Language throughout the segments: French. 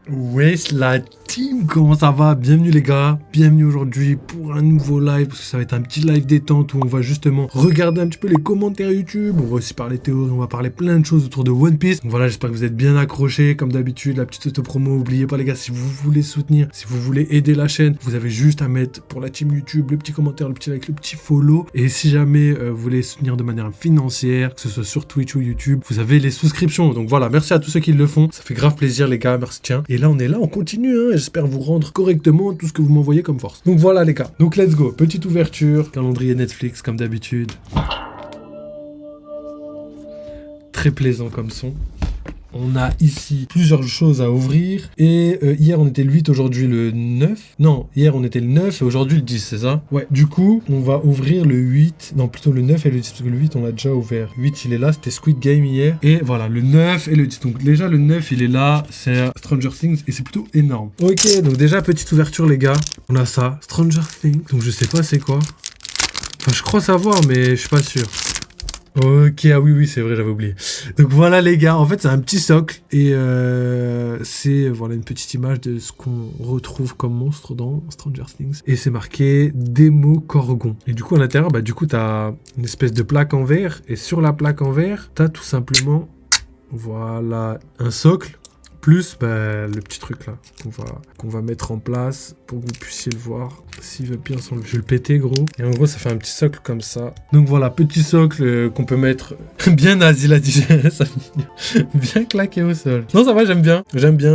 Wesh la team, comment ça va? Bienvenue les gars, bienvenue aujourd'hui pour un nouveau live, parce que ça va être un petit live détente où on va justement regarder un petit peu les commentaires YouTube, on va aussi parler théorie, on va parler plein de choses autour de One Piece. Donc voilà, j'espère que vous êtes bien accrochés, comme d'habitude, la petite auto-promo, n'oubliez pas les gars, si vous voulez soutenir, si vous voulez aider la chaîne, vous avez juste à mettre pour la team YouTube le petit commentaire, le petit like, le petit follow, et si jamais vous voulez soutenir de manière financière, que ce soit sur Twitch ou YouTube, vous avez les souscriptions. Donc voilà, merci à tous ceux qui le font, ça fait grave plaisir les gars, merci tiens. Et là on est là, on continue, hein, j'espère vous rendre correctement tout ce que vous m'envoyez comme force. Donc voilà les gars, donc let's go, petite ouverture, calendrier Netflix comme d'habitude. Très plaisant comme son. On a ici plusieurs choses à ouvrir. Et hier on était le 8, aujourd'hui le 9. Non, hier on était le 9 et aujourd'hui le 10, c'est ça? Ouais, du coup, on va ouvrir le 8. Non, plutôt le 9 et le 10, parce que le 8 on l'a déjà ouvert. 8 il est là, c'était Squid Game hier. Et voilà, le 9 et le 10. Donc déjà le 9 il est là, c'est Stranger Things et c'est plutôt énorme. Ok, donc déjà petite ouverture les gars. On a ça, Stranger Things. Donc je sais pas c'est quoi. Enfin je crois savoir mais je suis pas sûr. Ok, ah oui, c'est vrai, j'avais oublié. Donc voilà les gars, en fait c'est un petit socle et c'est voilà une petite image de ce qu'on retrouve comme monstre dans Stranger Things. Et c'est marqué Démogorgon. Et du coup à l'intérieur, bah du coup t'as une espèce de plaque en verre et sur la plaque en verre, t'as tout simplement voilà un socle. Plus bah, le petit truc là qu'on va mettre en place pour que vous puissiez le voir s'il veut bien s'enlever. Je vais le péter gros. Et en gros ça fait un petit socle comme ça. Donc voilà, petit socle qu'on peut mettre bien nazi la digeste. Bien claqué au sol. Non ça va, j'aime bien.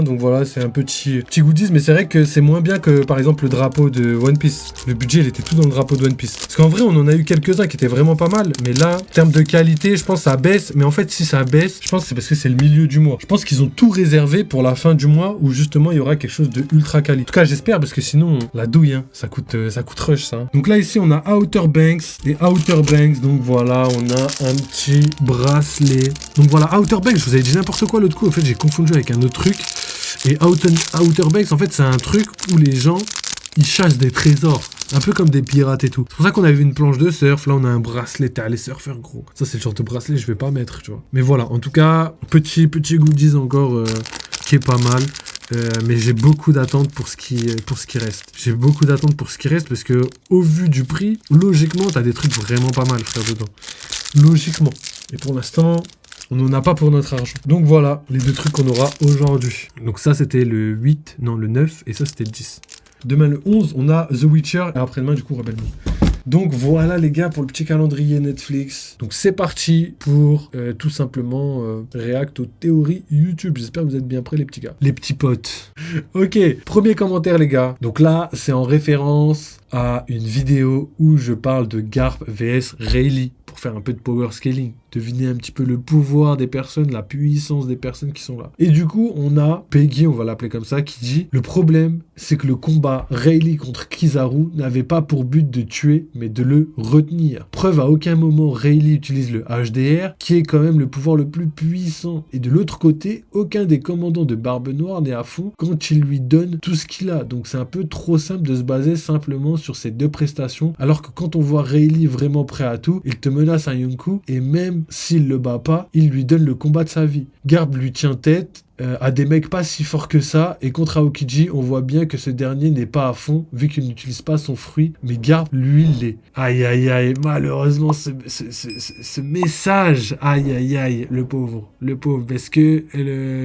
Donc voilà, c'est un petit goodies. Mais c'est vrai que c'est moins bien que par exemple le drapeau de One Piece. Le budget il était tout dans le drapeau de One Piece. Parce qu'en vrai on en a eu quelques-uns qui étaient vraiment pas mal. Mais là, en termes de qualité, je pense que ça baisse. Mais en fait si ça baisse, je pense que c'est parce que c'est le milieu du mois. Je pense qu'ils ont tout réservé pour la fin du mois où justement il y aura quelque chose de ultra quali. En tout cas j'espère parce que sinon la douille hein, ça coûte rush ça. Donc là ici on a Outer Banks, les Outer Banks, donc voilà on a un petit bracelet. Donc voilà Outer Banks, je vous avais dit n'importe quoi l'autre coup, en fait j'ai confondu avec un autre truc. Et Outer Banks en fait c'est un truc où les gens ils chassent des trésors. Un peu comme des pirates et tout. C'est pour ça qu'on avait une planche de surf. Là, on a un bracelet. T'es allé surfer, gros. Ça, c'est le genre de bracelet que je vais pas mettre, tu vois. Mais voilà, en tout cas, petit goodies encore qui est pas mal. Mais j'ai beaucoup d'attentes pour ce qui reste. J'ai beaucoup d'attentes pour ce qui reste parce que, au vu du prix, logiquement, t'as des trucs vraiment pas mal, frère, dedans. Logiquement. Et pour l'instant, on n'en a pas pour notre argent. Donc voilà, les deux trucs qu'on aura aujourd'hui. Donc ça, c'était le 8, non, le 9, et ça, c'était le 10. Demain le 11, on a The Witcher et après-demain du coup Rebel Moon. Donc voilà les gars pour le petit calendrier Netflix. Donc c'est parti pour tout simplement react aux théories YouTube. J'espère que vous êtes bien prêts les petits gars. Les petits potes. Ok, premier commentaire les gars. Donc là c'est en référence à une vidéo où je parle de Garp vs Rayleigh pour faire un peu de power scaling. Deviner un petit peu le pouvoir des personnes, la puissance des personnes qui sont là. Et du coup, on a Peggy, on va l'appeler comme ça, qui dit « Le problème, c'est que le combat Rayleigh contre Kizaru n'avait pas pour but de tuer, mais de le retenir. Preuve, à aucun moment Rayleigh utilise le HDR, qui est quand même le pouvoir le plus puissant. Et de l'autre côté, aucun des commandants de Barbe Noire n'est à fond quand il lui donne tout ce qu'il a. Donc c'est un peu trop simple de se baser simplement sur ces deux prestations, alors que quand on voit Rayleigh vraiment prêt à tout, il te menace un Yonkou, et même s'il le bat pas, il lui donne le combat de sa vie. Garp lui tient tête à des mecs pas si forts que ça, et contre Aokiji, on voit bien que ce dernier n'est pas à fond, vu qu'il n'utilise pas son fruit, mais Garp, lui, l'est. Aïe aïe aïe, malheureusement, ce message, aïe aïe aïe, le pauvre, parce que,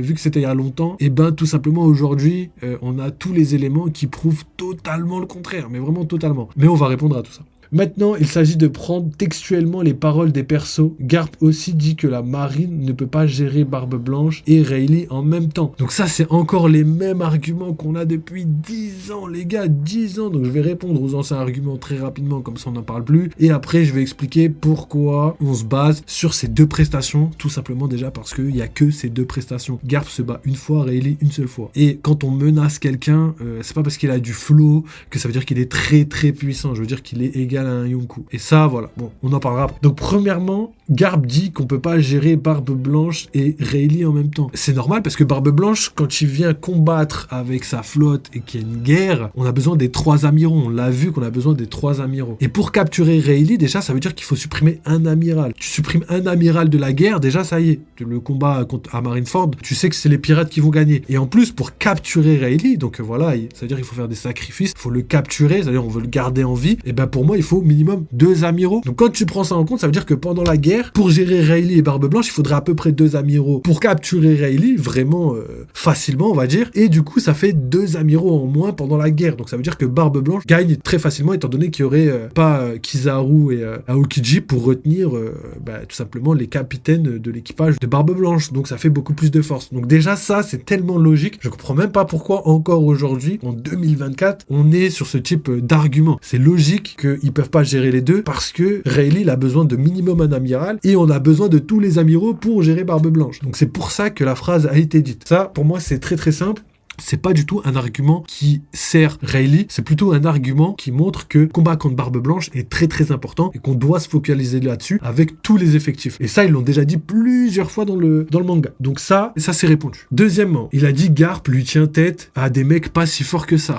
vu que c'était il y a longtemps, et ben tout simplement aujourd'hui, on a tous les éléments qui prouvent totalement le contraire, mais vraiment totalement. Mais on va répondre à tout ça. Maintenant, il s'agit de prendre textuellement les paroles des persos. Garp aussi dit que la marine ne peut pas gérer Barbe Blanche et Rayleigh en même temps. Donc ça, c'est encore les mêmes arguments qu'on a depuis 10 ans, les gars, 10 ans. Donc je vais répondre aux anciens arguments très rapidement, comme ça on n'en parle plus. Et après, je vais expliquer pourquoi on se base sur ces deux prestations. Tout simplement déjà parce qu'il n'y a que ces deux prestations. Garp se bat une fois, Rayleigh une seule fois. Et quand on menace quelqu'un, c'est pas parce qu'il a du flow que ça veut dire qu'il est très très puissant. Je veux dire qu'il est égal à un Yonkou. Et ça, voilà. Bon, on en parlera après. Donc, premièrement, Garp dit qu'on peut pas gérer Barbe Blanche et Rayleigh en même temps. C'est normal parce que Barbe Blanche, quand il vient combattre avec sa flotte et qu'il y a une guerre, on a besoin des 3 amiraux. On l'a vu qu'on a besoin des 3 amiraux. Et pour capturer Rayleigh, déjà, ça veut dire qu'il faut supprimer un amiral. Tu supprimes un amiral de la guerre, déjà, ça y est. Le combat à Marineford, tu sais que c'est les pirates qui vont gagner. Et en plus, pour capturer Rayleigh, donc voilà, ça veut dire qu'il faut faire des sacrifices, il faut le capturer, c'est-à-dire on veut le garder en vie, et ben pour moi, il faut au minimum 2 amiraux. Donc quand tu prends ça en compte, ça veut dire que pendant la guerre, pour gérer Rayleigh et Barbe Blanche, il faudrait à peu près 2 amiraux pour capturer Rayleigh, vraiment facilement, on va dire. Et du coup, ça fait 2 amiraux en moins pendant la guerre. Donc ça veut dire que Barbe Blanche gagne très facilement, étant donné qu'il n'y aurait pas Kizaru et Aokiji pour retenir tout simplement les capitaines de l'équipage de Barbe Blanche. Donc ça fait beaucoup plus de force. Donc déjà, ça, c'est tellement logique. Je comprends même pas pourquoi encore aujourd'hui, en 2024, on est sur ce type d'argument. C'est logique qu'ils peuvent pas gérer les deux parce que Rayleigh a besoin de minimum un amiral et on a besoin de tous les amiraux pour gérer Barbe Blanche. Donc c'est pour ça que la phrase a été dite. Ça, pour moi, c'est très très simple. C'est pas du tout un argument qui sert Rayleigh, c'est plutôt un argument qui montre que le combat contre Barbe Blanche est très très important et qu'on doit se focaliser là-dessus avec tous les effectifs. Et ça, ils l'ont déjà dit plusieurs fois dans le manga. Donc ça c'est répondu. Deuxièmement, il a dit Garp lui tient tête à des mecs pas si forts que ça.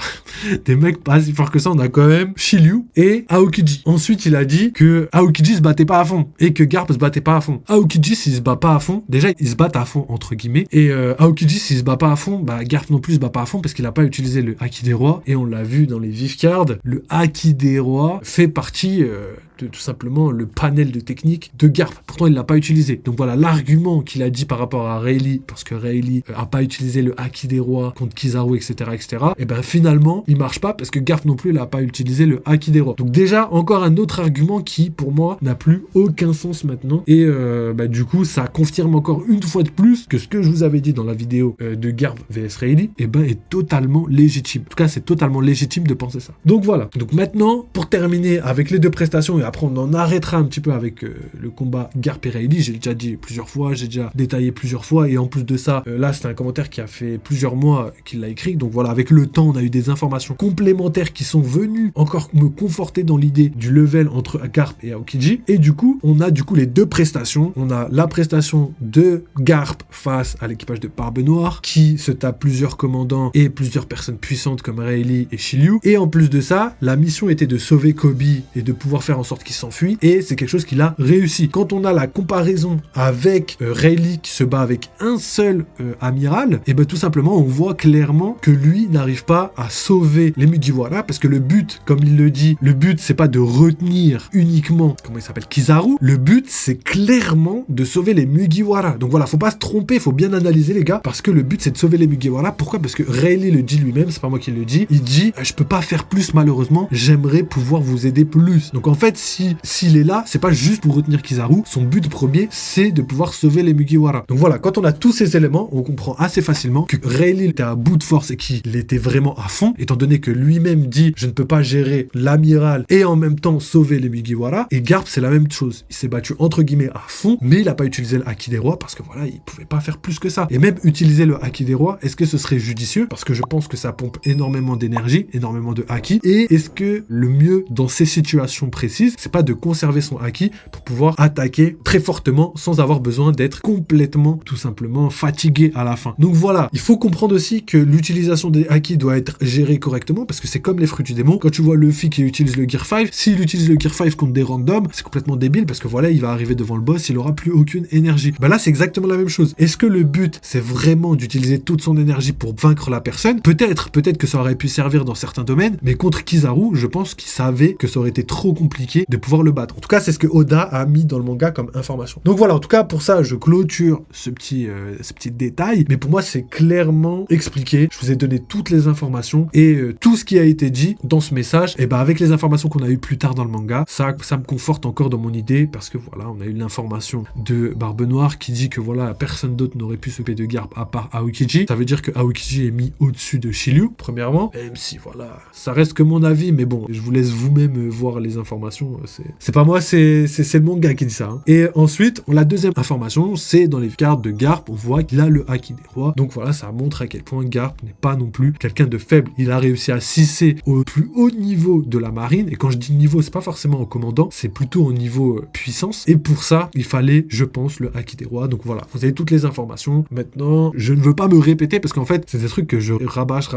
Des mecs pas si forts que ça, on a quand même Shiryu et Aokiji. Ensuite, il a dit que Aokiji se battait pas à fond et que Garp se battait pas à fond. Aokiji, s'il se bat pas à fond, déjà, ils se battent à fond, entre guillemets, et Aokiji, s'il se bat pas à fond, Garp non plus se bat pas à fond parce qu'il a pas utilisé le Haki des rois et on l'a vu dans les vif cards, le Haki des rois fait partie de tout simplement le panel de techniques de Garp. Pourtant, il l'a pas utilisé. Donc voilà, l'argument qu'il a dit par rapport à Rayleigh, parce que Rayleigh a pas utilisé le Haki des rois contre Kizaru, etc., et ben finalement, il marche pas parce que Garp non plus, il a pas utilisé le Haki des rois. Donc déjà, encore un autre argument qui, pour moi, n'a plus aucun sens maintenant. Et du coup, ça confirme encore une fois de plus que ce que je vous avais dit dans la vidéo de Garp vs Rayleigh, est totalement légitime. En tout cas, c'est totalement légitime de penser ça. Donc voilà. Donc maintenant, pour terminer avec les deux prestations, et après on en arrêtera un petit peu avec le combat Garp et Rayleigh, j'ai déjà dit plusieurs fois, j'ai déjà détaillé plusieurs fois, et en plus de ça, là c'est un commentaire qui a fait plusieurs mois qu'il l'a écrit, donc voilà, avec le temps, on a eu des informations complémentaires qui sont venues encore me conforter dans l'idée du level entre Garp et Aokiji, et du coup, on a les deux prestations. On a la prestation de Garp face à l'équipage de Barbe Noire, qui se tape plusieurs commandants et plusieurs personnes puissantes comme Rayleigh et Shiryu. Et en plus de ça, la mission était de sauver Kobe et de pouvoir faire en sorte qu'il s'enfuit. Et c'est quelque chose qu'il a réussi. Quand on a la comparaison avec Rayleigh qui se bat avec un seul amiral, et ben tout simplement, on voit clairement que lui n'arrive pas à sauver les Mugiwara parce que le but, comme il le dit, le but c'est pas de retenir uniquement, comment il s'appelle, Kizaru. Le but c'est clairement de sauver les Mugiwara. Donc voilà, faut pas se tromper, faut bien analyser les gars, parce que le but c'est de sauver les Mugiwara. Pourquoi ? Parce que Rayleigh le dit lui-même, c'est pas moi qui le dis. Il dit je peux pas faire plus malheureusement, j'aimerais pouvoir vous aider plus. Donc en fait, s'il est là, c'est pas juste pour retenir Kizaru, son but premier c'est de pouvoir sauver les Mugiwara. Donc voilà, quand on a tous ces éléments, on comprend assez facilement que Rayleigh était à bout de force et qu'il était vraiment à fond, étant donné que lui-même dit je ne peux pas gérer l'amiral et en même temps sauver les Mugiwara. Et Garp c'est la même chose, il s'est battu entre guillemets à fond, mais il a pas utilisé le Haki des rois parce que voilà, il pouvait pas faire plus que ça. Et même utiliser le Haki des rois, est-ce que ce serait judicieux? Parce que je pense que ça pompe énormément d'énergie, énormément de Haki. Et est-ce que le mieux dans ces situations précises, c'est pas de conserver son Haki pour pouvoir attaquer très fortement sans avoir besoin d'être complètement, tout simplement, fatigué à la fin. Donc voilà, il faut comprendre aussi que l'utilisation des Haki doit être gérée correctement parce que c'est comme les fruits du démon. Quand tu vois Luffy qui utilise le Gear 5, s'il utilise le Gear 5 contre des randoms, c'est complètement débile parce que voilà, il va arriver devant le boss, il aura plus aucune énergie. Bah là, c'est exactement la même chose. Est-ce que le but, c'est vraiment d'utiliser toute son énergie pour vaincre la personne? Peut-être que ça aurait pu servir dans certains domaines, mais contre Kizaru, je pense qu'il savait que ça aurait été trop compliqué de pouvoir le battre. En tout cas, c'est ce que Oda a mis dans le manga comme information. Donc voilà, en tout cas, pour ça, je clôture ce petit détail, mais pour moi, c'est clairement expliqué. Je vous ai donné toutes les informations et tout ce qui a été dit dans ce message, et ben avec les informations qu'on a eues plus tard dans le manga, ça me conforte encore dans mon idée parce que voilà, on a eu l'information de Barbe Noire qui dit que voilà, personne d'autre n'aurait pu s'occuper de Garp à part Aokiji. Ça veut dire que Aokiji est mis au-dessus de Shiryu, premièrement, même si voilà, ça reste que mon avis, mais bon, je vous laisse vous-même voir les informations franchement, c'est pas moi, c'est le manga qui dit ça. Hein. Et ensuite, la deuxième information, c'est dans les cartes de Garp, on voit qu'il a le Haki des rois. Donc voilà, ça montre à quel point Garp n'est pas non plus quelqu'un de faible. Il a réussi à 6C au plus haut niveau de la marine. Et quand je dis niveau, c'est pas forcément au commandant, c'est plutôt au niveau puissance. Et pour ça, il fallait, je pense, le Haki des rois. Donc voilà, vous avez toutes les informations. Maintenant, je ne veux pas me répéter parce qu'en fait, c'est des trucs que je rabâche.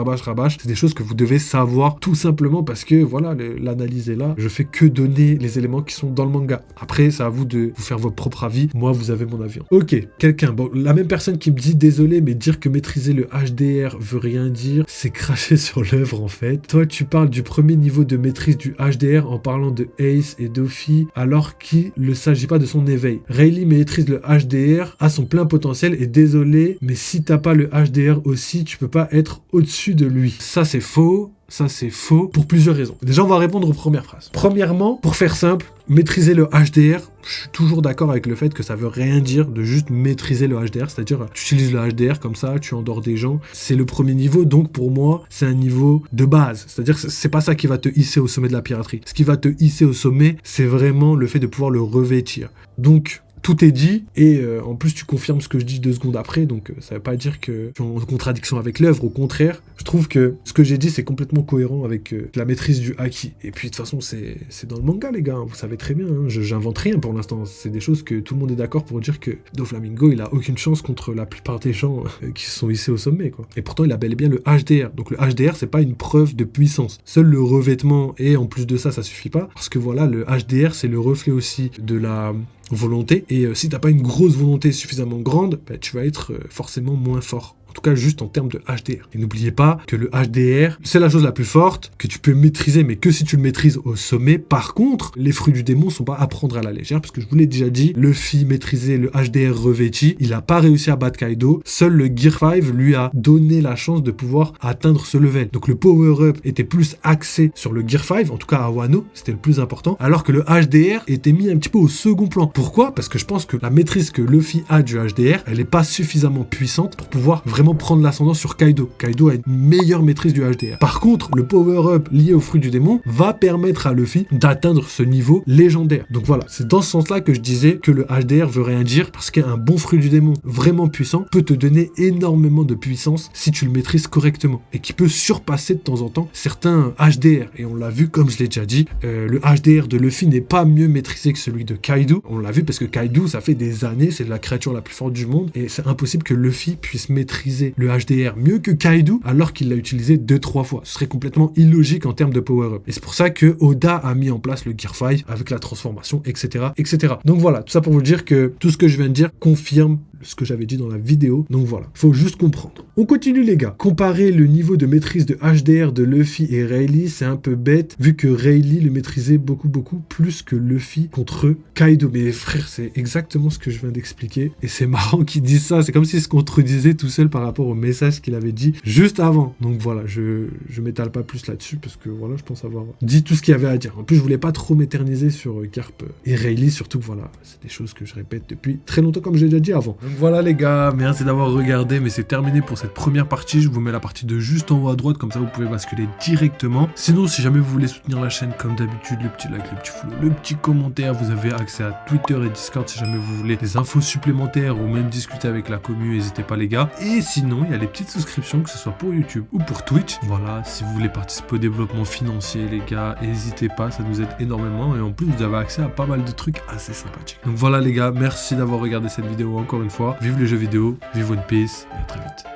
C'est des choses que vous devez savoir tout simplement parce que voilà, l'analyse est là. Je fais que donner les éléments qui sont dans le manga. Après, c'est à vous de vous faire votre propre avis. Moi, vous avez mon avis. Ok, quelqu'un, bon, la même personne qui me dit désolé, mais dire que maîtriser le HDR veut rien dire, c'est cracher sur l'œuvre en fait. Toi, tu parles du premier niveau de maîtrise du HDR en parlant de Ace et Doffy, alors qu'il ne s'agit pas de son éveil. Rayleigh maîtrise le HDR à son plein potentiel et désolé, mais si t'as pas le HDR aussi, tu peux pas être au-dessus de lui. Ça, c'est faux. Ça, c'est faux pour plusieurs raisons. Déjà, on va répondre aux premières phrases. Premièrement, pour faire simple, maîtriser le HDR, je suis toujours d'accord avec le fait que ça veut rien dire de juste maîtriser le HDR, c'est-à-dire tu utilises le HDR comme ça, tu endors des gens. C'est le premier niveau, donc pour moi, c'est un niveau de base. C'est-à-dire que c'est pas ça qui va te hisser au sommet de la piraterie. Ce qui va te hisser au sommet, c'est vraiment le fait de pouvoir le revêtir. Donc, tout est dit, et en plus tu confirmes ce que je dis 2 secondes après, donc ça veut pas dire que je suis en contradiction avec l'œuvre, au contraire, je trouve que ce que j'ai dit c'est complètement cohérent avec la maîtrise du haki. Et puis de toute façon c'est dans le manga les gars, vous savez très bien, hein, j'invente rien pour l'instant, c'est des choses que tout le monde est d'accord pour dire que Doflamingo il a aucune chance contre la plupart des gens qui se sont hissés au sommet quoi. Et pourtant il a bel et bien le HDR, donc le HDR c'est pas une preuve de puissance, seul le revêtement et en plus de ça suffit pas, parce que voilà le HDR c'est le reflet aussi de la volonté, et si t'as pas une grosse volonté suffisamment grande, bah, tu vas être forcément moins fort. En tout cas, juste en termes de HDR. Et n'oubliez pas que le HDR, c'est la chose la plus forte que tu peux maîtriser, mais que si tu le maîtrises au sommet. Par contre, les fruits du démon sont pas à prendre à la légère, parce que je vous l'ai déjà dit, Luffy maîtrisait le HDR revêti, il a pas réussi à battre Kaido, seul le Gear 5 lui a donné la chance de pouvoir atteindre ce level. Donc le power-up était plus axé sur le Gear 5, en tout cas à Wano, c'était le plus important, alors que le HDR était mis un petit peu au second plan. Pourquoi ? Parce que je pense que la maîtrise que Luffy a du HDR, elle est pas suffisamment puissante pour pouvoir vraiment prendre l'ascendant sur Kaido. Kaido a une meilleure maîtrise du HDR. Par contre, le power-up lié au fruit du démon va permettre à Luffy d'atteindre ce niveau légendaire. Donc voilà, c'est dans ce sens-là que je disais que le HDR veut rien dire, parce qu'un bon fruit du démon vraiment puissant peut te donner énormément de puissance si tu le maîtrises correctement, et qui peut surpasser de temps en temps certains HDR. Et on l'a vu, comme je l'ai déjà dit, le HDR de Luffy n'est pas mieux maîtrisé que celui de Kaido. On l'a vu parce que Kaido, ça fait des années, c'est la créature la plus forte du monde, et c'est impossible que Luffy puisse maîtriser le HDR mieux que Kaido alors qu'il l'a utilisé 2-3 fois. Ce serait complètement illogique en termes de power-up. Et c'est pour ça que Oda a mis en place le Gear 5 avec la transformation, etc., etc. Donc voilà, tout ça pour vous dire que tout ce que je viens de dire confirme ce que j'avais dit dans la vidéo. Donc voilà, faut juste comprendre. On continue les gars. Comparer le niveau de maîtrise de HDR de Luffy et Rayleigh, c'est un peu bête, vu que Rayleigh le maîtrisait beaucoup plus que Luffy contre Kaido. Mais frère, c'est exactement ce que je viens d'expliquer. Et c'est marrant qu'il dise ça. C'est comme s'il se contredisait tout seul par rapport au message qu'il avait dit juste avant. Donc voilà, je m'étale pas plus là-dessus, parce que voilà, je pense avoir dit tout ce qu'il y avait à dire. En plus, je voulais pas trop m'éterniser sur Garp et Rayleigh, surtout que voilà, c'est des choses que je répète depuis très longtemps, comme j'ai déjà dit avant. Donc voilà les gars, merci d'avoir regardé, mais c'est terminé pour cette première partie. Je vous mets la partie de juste en haut à droite, comme ça vous pouvez basculer directement. Sinon, si jamais vous voulez soutenir la chaîne, comme d'habitude, le petit like, le petit follow, le petit commentaire, vous avez accès à Twitter et Discord si jamais vous voulez des infos supplémentaires ou même discuter avec la commu, n'hésitez pas les gars. Et sinon, il y a les petites souscriptions, que ce soit pour YouTube ou pour Twitch. Voilà, si vous voulez participer au développement financier les gars, n'hésitez pas, ça nous aide énormément, et en plus vous avez accès à pas mal de trucs assez sympathiques. Donc voilà les gars, merci d'avoir regardé cette vidéo encore une fois. Vive les jeux vidéo, vive One Piece, et à très vite.